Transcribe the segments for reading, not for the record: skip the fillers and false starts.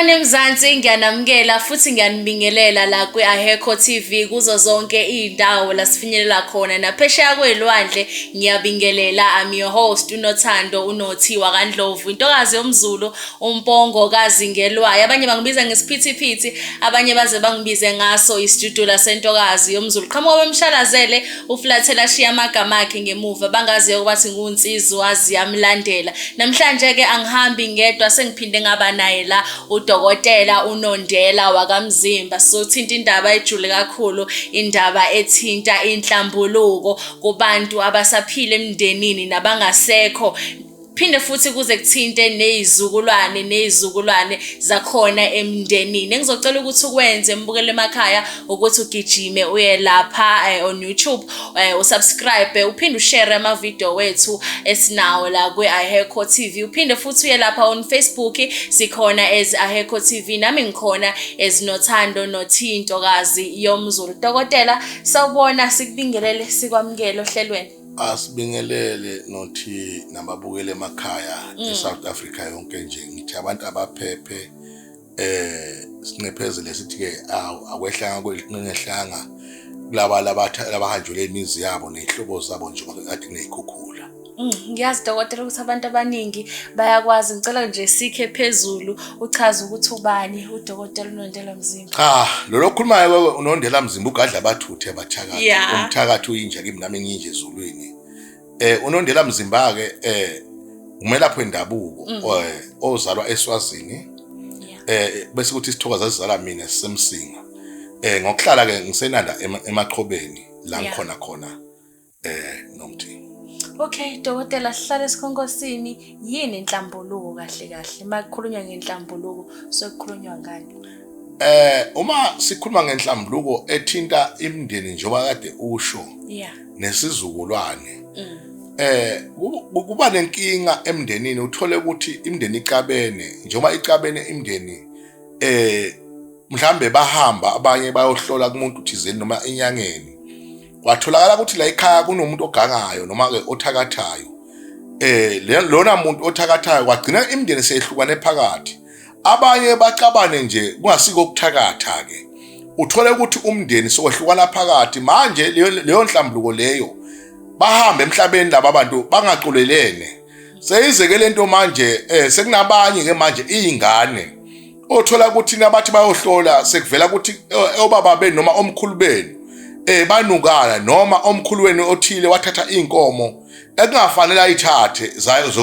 Sanibonani Mzansi, ngiyanamukela futhi ngiyanibingelela la kwi-Ahekho TV kuzo zonke iy'ndawo la sifinyelela khona naphesheya kwey'lwandle. Ngiyabingelela, I'm your host uNothando uNothiwa kaNdlovu, intokazi yomZulu, umpongokazi ngelwayo. Abanye bangibiza ngesiphithiphithi, abanye baze bangibize ngaso istudio lasentokazi yomZulu. Qhamuka bemshalazele uFlathela ashiya amagama akhe ngemuva, bangaziyo ukuthi ngunsizwazi yamlandela. Namhlanje ke angihambi ngedwa, sengiphinde ngaba naye la udokotela uNondela wakamzimba. Sizothinta indaba ejule kakhulu, indaba ethinta inhlambuluko kubantu abasaphila emndenini nabangasekho. Phinde futhi kuze kuthinte nezizukulwane zakhona emndenini. Engizocela ukuthi ukwenze mbukele emakhaya ukuthi ugijime uye lapha on YouTube, usubscribe, uphinde ushare ama-video wethu esinawo la kwi-Ahekho TV. Uphinde futhi uye lapha on Facebook, sikhona as Ahekho TV, nami ngikhona as Nothando Nothintokazi yomZulu. Dokotela, sawubona, sikubingelele, sikwamukele ohlelweni. Asibingelele nothi nababukele emakhaya eSouth Africa yonke nje. Ngithi abantu abaphephe sincephezele sithi ke akwehlanga kwehlanga kulaba labahanjule imizi yabo nezihlobo zabo nje kade kunezikhukhula. Ngiyazi dokotela ukuthi abantu abaningi bayakwazi. Ngicela nje sikhe phezulu uchaze ukuthi ubani udokotela uNondela Muzimba. Lo lokhulumayo uNondela Muzimba ugadla abathuthe abathakathi. Umthakathi uyinja kimi nami nginje ezulwini. uNondela Muzimba ke umelaphi wendabuko ozalwa eSwazini. Bese kuthi isithokoza sizala mina sisemsinga. Ngokuhlala ke ngisenanda emaqhobeni la ngikhona nomthi. Okay, dokotela, sihlale esikhonkosini. Yini inhlambuluko kahle? Makukhulunywa ngenhlambuluko sokukhulunywa ngani? Uma sikhuluma ngenhlambuluko ethinta imindeni njengoba kade usho, nesizukulwane. Kuba nenkinga emndenini, uthole ukuthi imindeni icabene, njengoba icabene imindeni mhlambe bahamba abanye bayohlola kumuntu thizeni noma enyangeni. Watholakala ukuthi la ekhaya kunomuntu ogangayo noma ke othakathayo. Lona muntu othakathayo kwagcina imindeni seyihlukane phakathi. Abanye bacabane nje kungasiko ukuthakatha ke. Uthole ukuthi umndeni sokwehlukana phakathi. Manje leyo nhlambuluko leyo bahamba emhlabeni laba abantu bangaculelene. Seyizeke lento manje sekunabanye ke manje izingane othola ukuthi nabathi bayohlola sekuvela ukuthi obaba beni noma omkhulu beni banukala noma omkhulu wenu othile wathatha inkomo ekungafanele ayithathe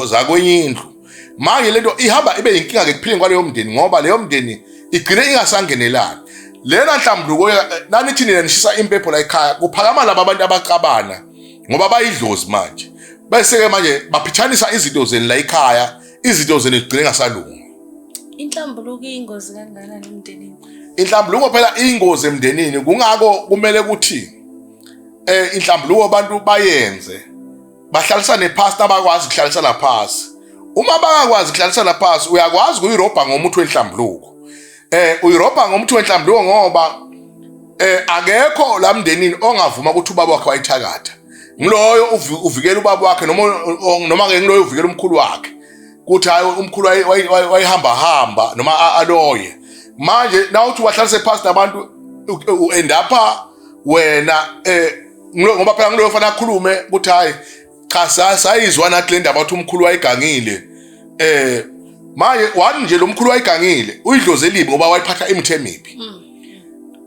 za kwenye indlu. Manje lento ihamba ibe inkinga ke kuphileni kwaleyo mndeni ngoba leyo mndeni igcine ingasangenelani. Lena nhlambuluko nanithi nina nishisa impepho la ekhaya kuphakama laba abantu abacabana ngoba bayidlozi manje. Bese ke manje baphithanisa izinto zeni la ekhaya, izinto zeni igcine ingasalungi. Inhlambuluko iyingozi kangakanani emndenini? Inhlambuluko phela iyingozi emndenini, kungako kumele ukuthi inhlambuluko abantu bayenze bahlalisane phansi abakwazi ukuhlalisana phansi. Uma bangakwazi ukuhlalisana phansi uyakwazi ukuyirobha ngomuthi wenhlambuluko. Uyirobha ngomuthi wenhlambuluko ngoba akekho la mndenini ongavuma ukuthi ubaba wakhe wayithakatha. Ngiloyo uvikela ubaba wakhe noma ke ngiloyo uvikela umkhulu wakhe. Kuthi hayi umkhulu wayihamba noma aloye. Manje nawuthi wahlalise phansi nabantu endapha wena ngoba phela ngiloyo ufana akhulume ukuthi hayi cha sayizwa nathi le ndaba ukuthi umkhulu wayigangile. Manje wani nje lo mkhulu wayigangile uyidloze elibi ngoba wayiphatha imithe emibi.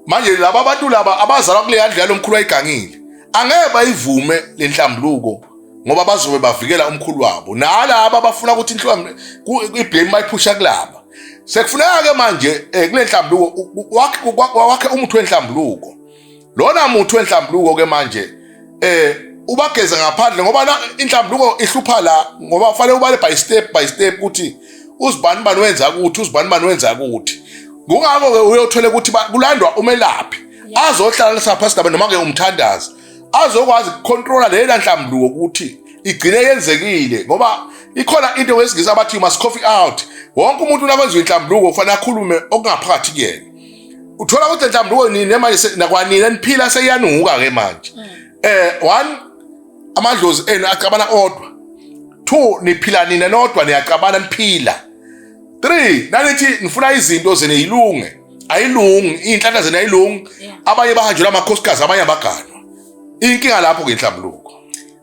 Manje laba abantu laba abazalwa kule yandla lo mkhulu wayigangile angeke bayivume le nhlambuluko ngoba bazobe bavikela umkhulu wabo. Nalaba abafuna ukuthi iblame bayiphusha kulaba. Sekufuneka ke manje kule nhlambuluko wakhe umuthi wenhlambuluko. Lona muthi wenhlambuluko ke manje ubageza ngaphandle ngoba inhlambuluko ihlupha la ngoba kufanele ubale by step ukuthi uzibani wenza ukuthi. Kungako ke uyothole ukuthi kulandwa umelaphi azohlalisa phansi naba noma ke umthandazi azokwazi ukucontrola le nhlambuluko ukuthi igcine yenzekile ngoba ikhona into wesingisa abathi you must cough out. Wonke umuntu nakwenza inhlambuluko kufanele akhulume okungaphakathi kuyena. Uthola ukuthi inhlambuluko nini manje nakwanina niphila seyanuka ke manje. One, amadlozi enu acabana odwa. Two, niphila nina nodwa niyacabana niphila. 3 nanithi ngifuna izinto zene yilunge ayilungi inhlanhla zene ayilungi abanye bahanjula amakhosikazi abanye abaganwa inkinga lapho ke Inhlambuluko.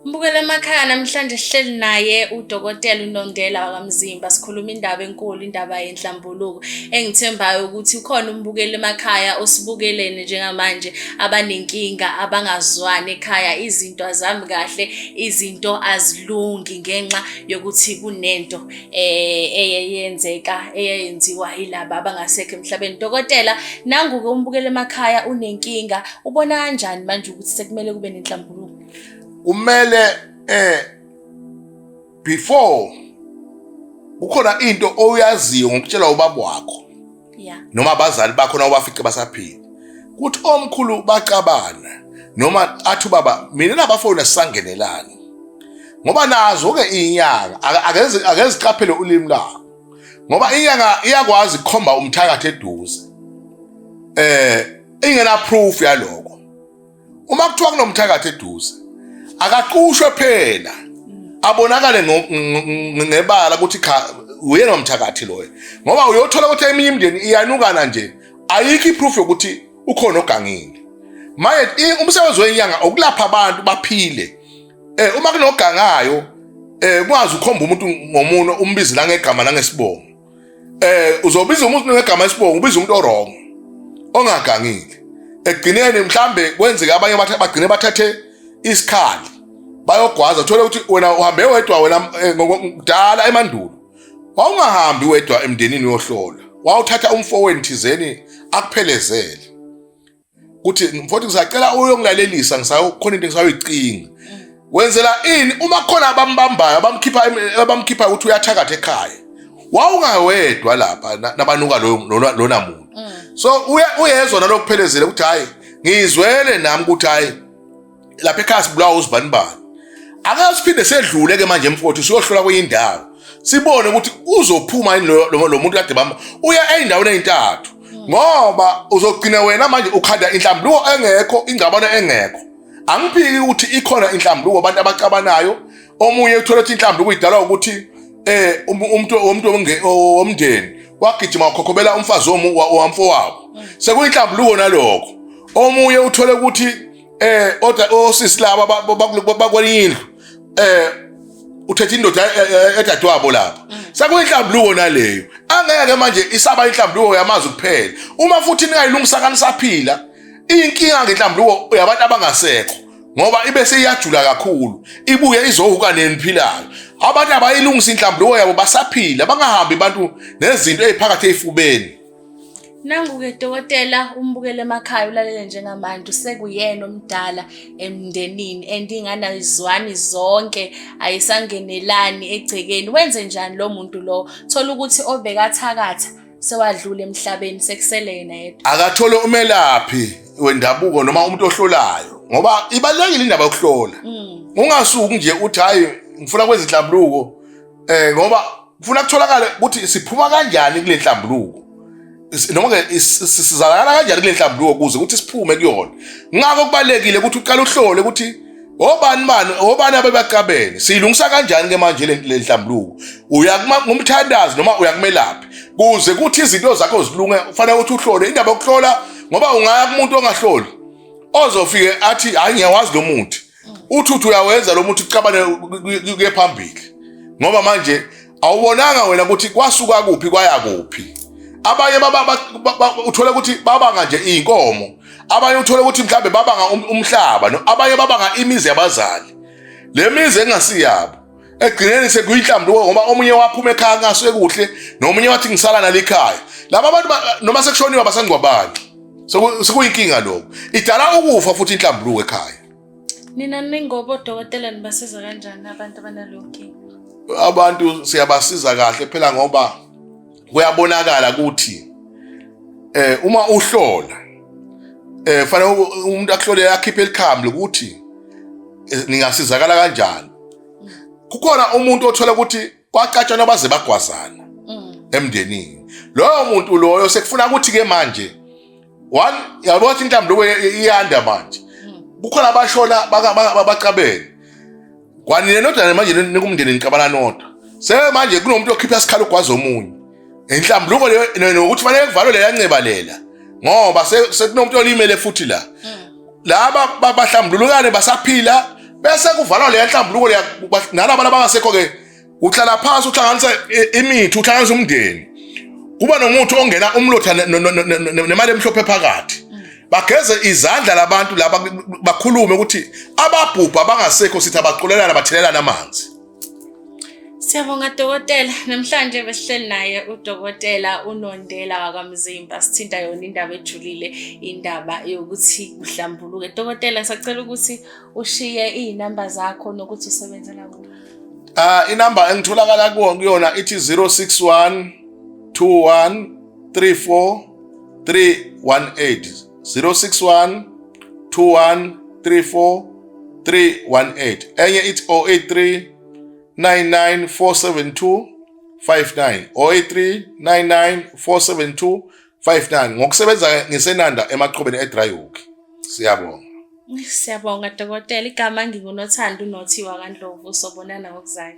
Mbukele emakhaya namhlanje sihleli naye udokotela uNondela waKwaMzimba sikhuluma indaba enkulu indaba yenhlambuluko engithembayo ukuthi ukhona umbukele emakhaya osibukelene njengamanje abanenkinga abangazwani ekhaya izinto azami kahle izinto azilungi ngenxa yokuthi kunento eyenziwa yilaba abangasekho emhlabeni. Dokotela nangu-ke umbukele emakhaya unenkinga ubona kanjani manje ukuthi sekumele kube nenhlambuluko? Umele before ukhona into oyaziyo ngokutshela ubaba wakho noma abazali bakho na ubafike basaphila kuthi omkhulu bacabana noma athi baba mina nabafowuna sisangenelani ngoba nazo ke inyanga akeziqaphele ulimi lakho ngoba inyanga iyakwazi ukukhomba umthakathe eduze ingena proof yaloko uma kuthiwa kunomthakathe eduze akaqushwe phela abonakale ngebala ukuthi uyena nomthakathi loyo ngoba uyothola ukuthi eminye imindeni iyanukana nje ayikho iproof yokuthi ukhona ogangile manje umsebenzi wenyanga okulapha abantu baphile uma kunogangayo kwazi ukhomba umuntu ngomuno umbizi la ngegama nangesibongo uzobiza umuntu ngegama lesibongo ubiza umuntu orong ongagangile egcineni mhlambe kwenzeka abanye bagcine bathathe isikhali bayogwaza uthola ukuthi wena uhambe wedwa wena ngokudala emandulo wawungahambi wedwa emndenini yohlola wawuthatha umfowenu thizeni akuphelezele ukuthi mfowethu ngisacela uyongilalelisa ngisakhona into ngisayoyicinga wenzela ini uma khona abambambayo abamkhipha ukuthi uyathakatha ekhaya wawungawedwa lapha nabanuka lo namuntu so uyezwa nalokuphelezele ukuthi hayi ngizwele nami ukuthi hayi lapha ekhaya sibulawa uzibanibani akasiphinde sedlule ke manje mfowethu siyohlola kwenye indawo sibone ukuthi uzophuma lo muntu kade bamba uya endaweni ezintathu ngoba uzogcina wena manje ukhanda inhlambuluko engekho ingcabano engekho angiphiki ukuthi ikhona inhlambuluko abantu abacabanayo omunye uthola ukuthi inhlambuluko idalwa ukuthi umuntu womndeni wagijima ukhokhobela umfazi wamfowabo sekuyinhlambuluko nalokho omunye uthole ukuthi osisi laba bakwelinye indlu uthethe indoda edadewabo lapha sekuyinhlambuluko naleyo angeke manje isaba inhlambuluko yamazi kuphela uma futhi ningayilungisa kanisaphila inkinga ngenhlambuluko yabantu abangasekho ngoba ibe seyajula kakhulu ibuye izohuka neniphilayo abantu abayilungisa inhlambuluko yabo basaphila bangahambi abantu nezinto eziphakathi ezifubeni. Nangu-ke dokotela umbukele emakhaya ulalele njengamanje sekuyena omdala emndenini endinganazwani zonke ayisangenelani egcekeni wenze njani lo muntu lo thola ukuthi obekathakatha sewadlula emhlabeni sekusele yena yedwa akathole umelaphi wendabuko noma umuntu ohlolayo ngoba ibalekile indaba yokuhlola ungasuki nje uthi hayi ngifuna kwenza inhlambuluko ngoba kufuna kutholakala ukuthi siphuma kanjani kule nhlambuluko noma ke sizalana kanjani kule nhlambuluko kuze ukuthi siphume kuyona ngakho kubalekile ukuthi uqale uhlole ukuthi obani abebaqabene silungisa kanjani ke manje le nhlambuluko uya ngumthandazi noma uya kumelaphi kuze kuthi izinto zakho zilunge kufanele ukuthi uhlole indaba yokuhlola ngoba ungaya kumuntu ongahloli ozofike athi hayi ngiyawazi lo muntu uthi uyawenza lo muntu ucabane kuye phambili ngoba manje awubonanga wena ukuthi kwasuka kuphi kwaya kuphi abanye uthola ukuthi babanga nje inkomo abanye uthola ukuthi mhlambe babanga umhlaba abanye babanga imizi yabazali le mizi engasiyabo egcineni sekuyinhlambuluko ngoba omunye waphuma ekhaya ngasuke kuhle nomunye wathi ngisala nalikhaya laba abantu noma sekushoniwe basangcwabani sekuyinkinga lokho idala ukufa futhi inhlambuluko ekhaya. Nina ningobo dokotela nibasiza kanjani abantu abanalokho? Abantu siyabasiza kahle phela ngoba kuyabonakala ukuthi uma uhlola fanele umuntu ahlole akhiphe ilikhambi ukuthi ningasizakala kanjani. Kukhona umuntu othola ukuthi kwaqatshana abaze bagwazana emndenini loyo muntu loyo sekufuna ukuthi ke manje one yabo ukuthi inhlambuluko iyanda manje kukhona abashona baqabene kwanile nodwa manje nikumndeni nicabana nodwa manje kunomuntu okhipha isikhalo ugwaza omunye Inhlambuluko nokuthi fanele kuvalwe leya nceba lela ngoba sekunomuntu olimele futhi la laba bahlambulukane basaphila bese kuvalwa leya nhlambuluko nalabo nabangasekho ke uhlala phansi uhlanganisa imithi uhlanganisa umndeni kuba nomuntu ongena umlotha nemali emhlophe phakathi bageze izandla labantu laba bakhulume ukuthi ababhubha abangasekho sithi abaqolelana bathelelana amanzi. Siyabonga dokotela, namhlanje besihleli naye udokotela uNondela waKwaMzimba sithinta yona indaba ejulile, indaba yokuthi uhlambuluke. Dokotela sacela ukuthi ushiye izinamba zakho nokuthi usebenzela kuphi. Inamba engitholakala kuyona ithi 061 21 34 318 061 21 34 318 enye ithi 083 99472 59 083 99472 ngokusebenza ngisenanda emaqhubeni eDryhook. Siyabonga. Siyabonga dokotela, igama nginguNothando uNothiwa kaNdlovu, sobonana ngokuzayo.